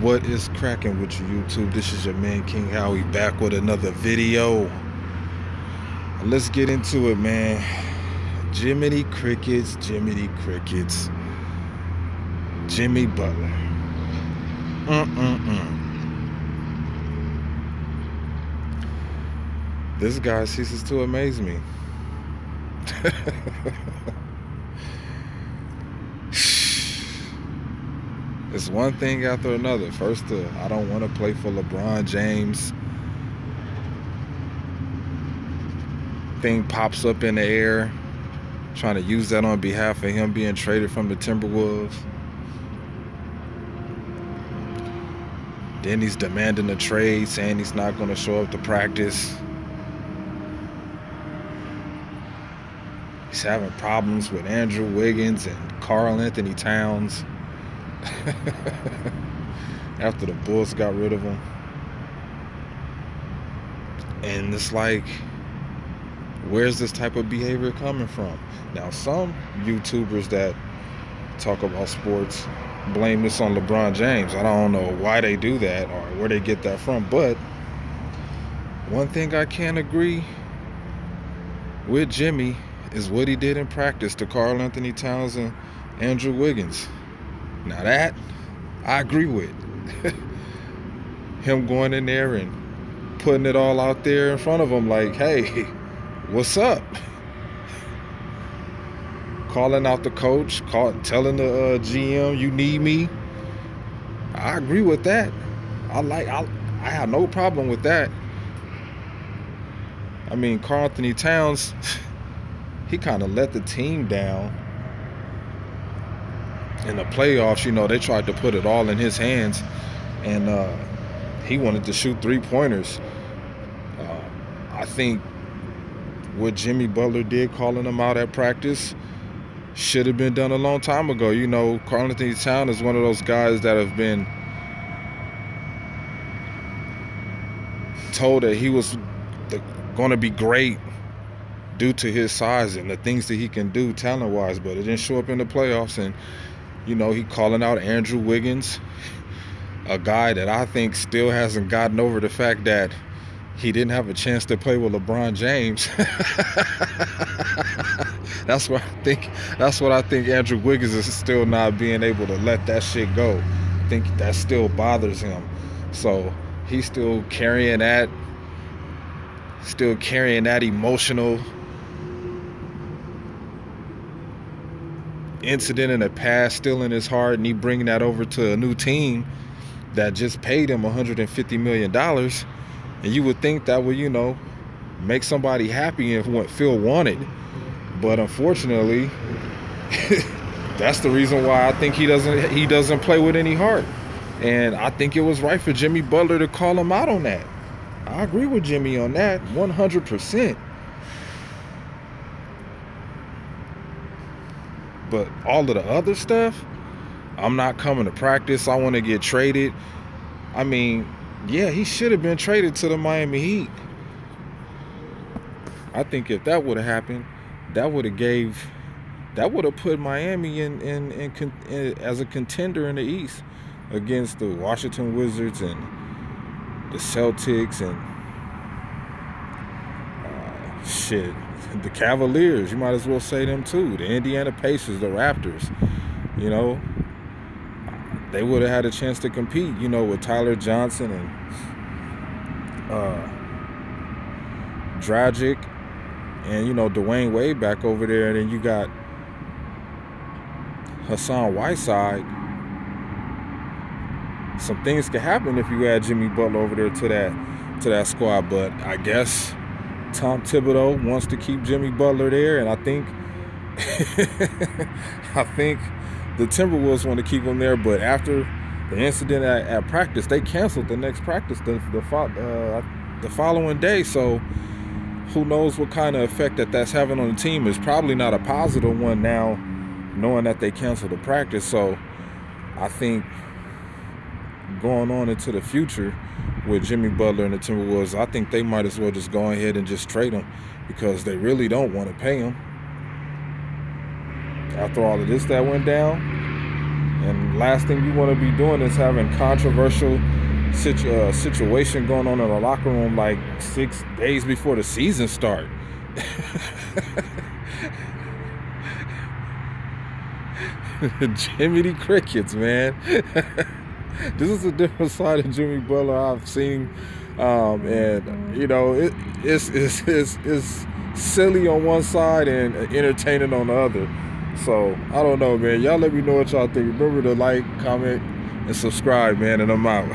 What is cracking with you, YouTube? This is your man King Howie back with another video. Let's get into it, man. Jiminy Crickets, Jiminy Crickets, Jimmy Butler. This guy ceases to amaze me. It's one thing after another. First, I don't want to play for LeBron James. Thing pops up in the air, trying to use that on behalf of him being traded from the Timberwolves. Then he's demanding a trade, saying he's not going to show up to practice. He's having problems with Andrew Wiggins and Karl Anthony Towns after the Bulls got rid of him. And it's like, where's this type of behavior coming from? Now, some YouTubers that talk about sports blame this on LeBron James. I don't know why they do that or where they get that from, but one thing I can agree with Jimmy is what he did in practice to Karl Anthony Towns and Andrew Wiggins. Now that I agree with. Him going in there and putting it all out there in front of him like, hey, what's up? Calling out the coach, telling the GM, you need me. I agree with that. I have no problem with that. I mean, Karl Anthony Towns, he kind of let the team down in the playoffs. You know, they tried to put it all in his hands, and he wanted to shoot three-pointers. I think what Jimmy Butler did, calling him out at practice, should have been done a long time ago. You know, Karl Anthony Towns is one of those guys that have been told that he was going to be great due to his size and the things that he can do talent-wise, but it didn't show up in the playoffs. And, you know, he calling out Andrew Wiggins, a guy that I think still hasn't gotten over the fact that he didn't have a chance to play with LeBron James. That's what I think Andrew Wiggins is still not being able to let that shit go. I think that still bothers him. So he's still carrying that emotional incident in the past still in his heart, and he bringing that over to a new team that just paid him $150 million. And you would think that would, you know, make somebody happy and feel wanted. But unfortunately, that's the reason why I think he doesn't play with any heart. And I think it was right for Jimmy Butler to call him out on that. I agree with Jimmy on that 100%. But all of the other stuff, I'm not coming to practice, I want to get traded. I mean, yeah, he should have been traded to the Miami Heat. I think if that would have happened, that would have put Miami in as a contender in the East against the Washington Wizards and the Celtics and the Cavaliers. You might as well say them too. The Indiana Pacers, the Raptors. You know, they would have had a chance to compete, you know, with Tyler Johnson and Dragic and, you know, Dwayne Wade back over there. And then you got Hassan Whiteside. Some things could happen if you add Jimmy Butler over there to that squad. But I guess Tom Thibodeau wants to keep Jimmy Butler there, and I think the Timberwolves want to keep him there. But after the incident at practice, they canceled the next practice the following day. So who knows what kind of effect that's having on the team. Is probably not a positive one now, knowing that they canceled the practice. So I think going on into the future with Jimmy Butler and the Timberwolves, I think they might as well just go ahead and just trade him, because they really don't want to pay him. After all of this that went down, And last thing you want to be doing is having controversial situation going on in the locker room like 6 days before the season start. Jiminy Crickets, man. This is a different side of Jimmy Butler I've seen, and you know it's silly on one side and entertaining on the other. So I don't know, man. Y'all let me know what y'all think. Remember to like, comment, and subscribe, man. And I'm out.